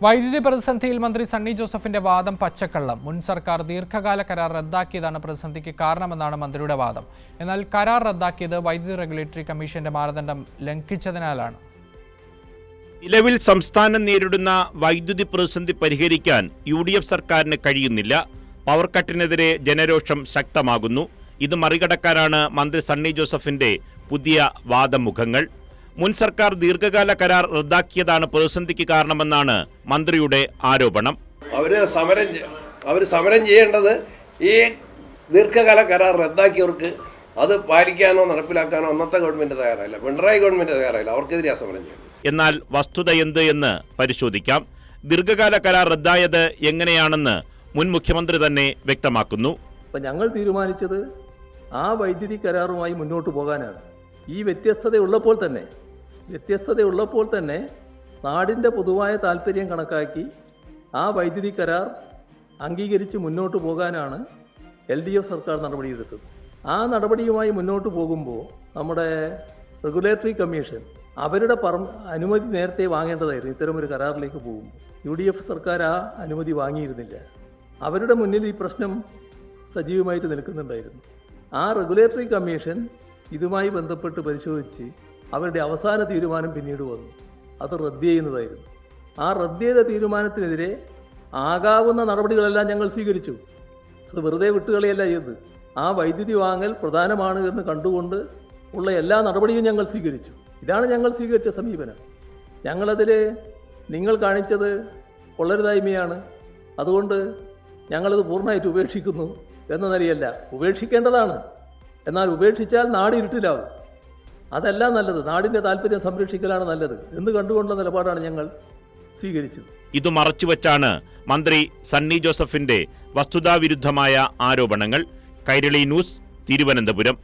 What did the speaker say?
വൈദ്യുതി പ്രതിസന്ധിയിൽ മന്ത്രി സണ്ണി ജോസഫിന്റെ വാദം പച്ചക്കള്ളം. മുൻ സർക്കാർ ദീർഘകാല കരാർ റദ്ദാക്കിയതാണ് പ്രതിസന്ധിക്ക് കാരണമെന്നാണ് മന്ത്രിയുടെ വാദം. എന്നാൽ കരാർ റദ്ദാക്കിയത് വൈദ്യുതി റെഗുലേറ്ററി കമ്മീഷന്റെ മാനദണ്ഡം ലംഘിച്ചതിനാലാണ്. നിലവിൽ സംസ്ഥാനം നേരിടുന്ന വൈദ്യുതി പ്രതിസന്ധി പരിഹരിക്കാൻ UDF സർക്കാരിന് കഴിയുന്നില്ല. പവർ കട്ടിനെതിരെ ജനരോഷം ശക്തമാകുന്നു. ഇത് മറികടക്കാനാണ് മന്ത്രി സണ്ണി ജോസഫിന്റെ പുതിയ വാദമുഖങ്ങൾ. മുൻ സർക്കാർ ദീർഘകാല കരാർ റദ്ദാക്കിയതാണ് പ്രതിസന്ധിക്ക് കാരണമെന്നാണ് മന്ത്രിയുടെ ആരോപണം. അവർ സമരം ചെയ്യേണ്ടത് ഈ ദീർഘകാല കരാർ റദ്ദാക്കിയവർക്ക് അത് പാലിക്കാനോ നടപ്പിലാക്കാനോ അന്നത്തെ ഗവൺമെന്റ് തയ്യാറായില്ല, പിണറായി ഗവൺമെന്റ് തയ്യാറായില്ല. അവർക്കെതിരെയാണ് സമരം ചെയ്യുന്നത്. എന്നാൽ വസ്തുത എന്ത് എന്ന് പരിശോധിക്കാം. ദീർഘകാല കരാർ റദ്ദായത് എങ്ങനെയാണെന്ന് മുൻ മുഖ്യമന്ത്രി തന്നെ വ്യക്തമാക്കുന്നു. ഞങ്ങൾ തീരുമാനിച്ചത് ആ വൈദ്യുതി കരാറുമായി മുന്നോട്ട് പോകാനാണ്. ഈ വ്യത്യസ്തതയുള്ളപ്പോൾ തന്നെ നാടിൻ്റെ പൊതുവായ താല്പര്യം കണക്കാക്കി ആ വൈദ്യുതി കരാർ അംഗീകരിച്ച് മുന്നോട്ട് പോകാനാണ് LDF സർക്കാർ നടപടിയെടുത്തത്. ആ നടപടിയുമായി മുന്നോട്ട് പോകുമ്പോൾ നമ്മുടെ റെഗുലേറ്ററി കമ്മീഷൻ അവരുടെ അനുമതി നേരത്തെ വാങ്ങേണ്ടതായിരുന്നു. ഇത്തരമൊരു കരാറിലേക്ക് പോകുമ്പോൾ UDF സർക്കാർ ആ അനുമതി വാങ്ങിയിരുന്നില്ല. അവരുടെ മുന്നിൽ ഈ പ്രശ്നം സജീവമായിട്ട് നിൽക്കുന്നുണ്ടായിരുന്നു. ആ റെഗുലേറ്ററി കമ്മീഷൻ ഇതുമായി ബന്ധപ്പെട്ട് പരിശോധിച്ച് അവരുടെ അവസാന തീരുമാനം പിന്നീട് വന്നു. അത് റദ്ദ് ചെയ്യുന്നതായിരുന്നു. ആ റദ്ദ് ചെയ്ത തീരുമാനത്തിനെതിരെ ആകാവുന്ന നടപടികളെല്ലാം ഞങ്ങൾ സ്വീകരിച്ചു. അത് വെറുതെ വിട്ടുകളയല്ല ചെയ്തത്. ആ വൈദ്യുതി വാങ്ങൽ പ്രധാനമാണ് എന്ന് കണ്ടുകൊണ്ട് ഉള്ള എല്ലാ നടപടിയും ഞങ്ങൾ സ്വീകരിച്ചു. ഇതാണ് ഞങ്ങൾ സ്വീകരിച്ച സമീപനം. ഞങ്ങളതിൽ നിങ്ങൾ കാണിച്ചത് കൊള്ളരുതായ്മയാണ്, അതുകൊണ്ട് ഞങ്ങളത് പൂർണ്ണമായിട്ട് ഉപേക്ഷിക്കുന്നു എന്ന നിലയല്ല. ഉപേക്ഷിക്കേണ്ടതാണ്, എന്നാൽ ഉപേക്ഷിച്ചാൽ നാട് ഇരുട്ടിലാവും. അതല്ല നല്ലത്. നാടിൻ്റെ താല്പര്യം സംരക്ഷിക്കലാണ് നല്ലത് എന്ന് കണ്ടുകൊണ്ടുള്ള നിലപാടാണ് ഞങ്ങൾ സ്വീകരിച്ചത്. ഇത് മറച്ചുവെച്ചാണ് മന്ത്രി സണ്ണി ജോസഫിന്റെ വസ്തുതാവിരുദ്ധമായ ആരോപണങ്ങൾ. കൈരളി ന്യൂസ്, തിരുവനന്തപുരം.